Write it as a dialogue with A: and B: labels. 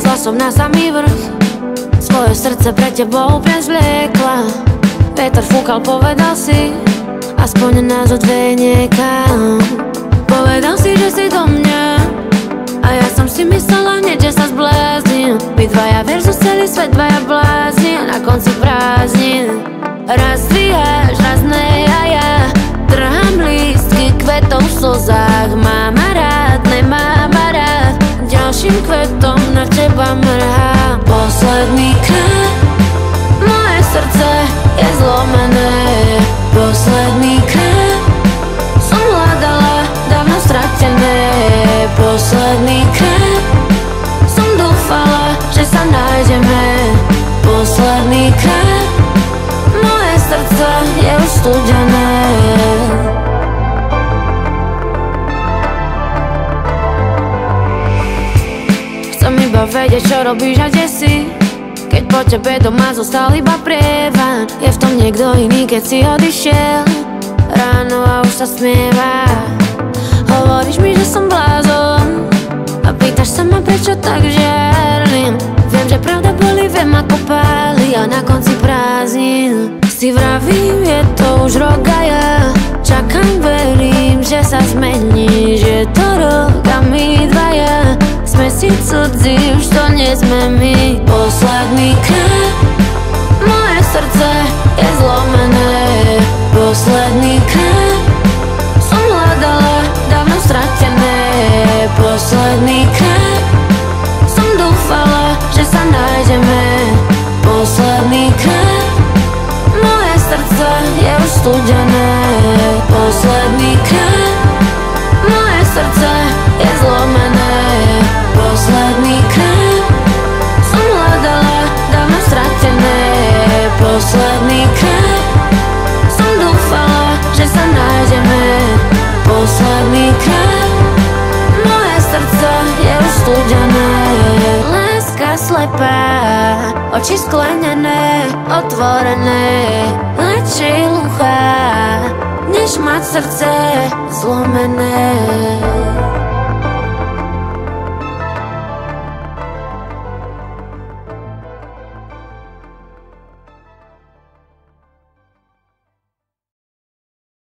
A: Vyliezla som na samý vrch, svoje srdce pre tebou prezvliekla. Vietor fúkal, povedal si, aspoň nás odveje niekam. Povedal si, že si do mňa, a ja som si myslela hneď, že sa zbláznim. My dvaja versus celý svet, dvaja blázni, a na konci prázdnin raz dvíhaš, raz ne, a ja trhám lístky kvetov v slzách. Mám ma rád, nemám ma rád, ďalším kvetom na teba mrhá. Posledný krát, moje srdce je zlomené. Posledný krát som hľadala dávno stratené. Posledný krát som dúfala, že sa nájdeme. Posledný krát, moje srdce je už studené. Chcem iba vedieť, čo robíš a kde si, keď po tebe doma zostal iba prievan. Je v tom niekto iný, keď si odišiel ráno a už sa smieva. Hovoríš mi, že som blázon, a pýtaš sa ma, prečo tak žiarlim. Viem, že pravda boli, viem ako páli, a na konci prázdnin si vravím, je to už rok a ja čakám, verím, že sa zmení. Že to rok a my dvaja sme si cudzí, už to nie sme my. Posledný krát, moje srdce je zlomené. Posledný krát som hľadala dávno stratené. Posledný krát som dúfala, že sa nájdeme. Posledný krát, moje srdce je už studené. Posledný krát, moje srdce je zlomené. Posledný krát som hľadala dávno stratené. Posledný krát som dúfala, že sa nájdeme. Posledný krát, moje srdce je už studené. Láska slepá, oči sklenené, otvorené, lepšie hluchá, než mať srdce zlomené.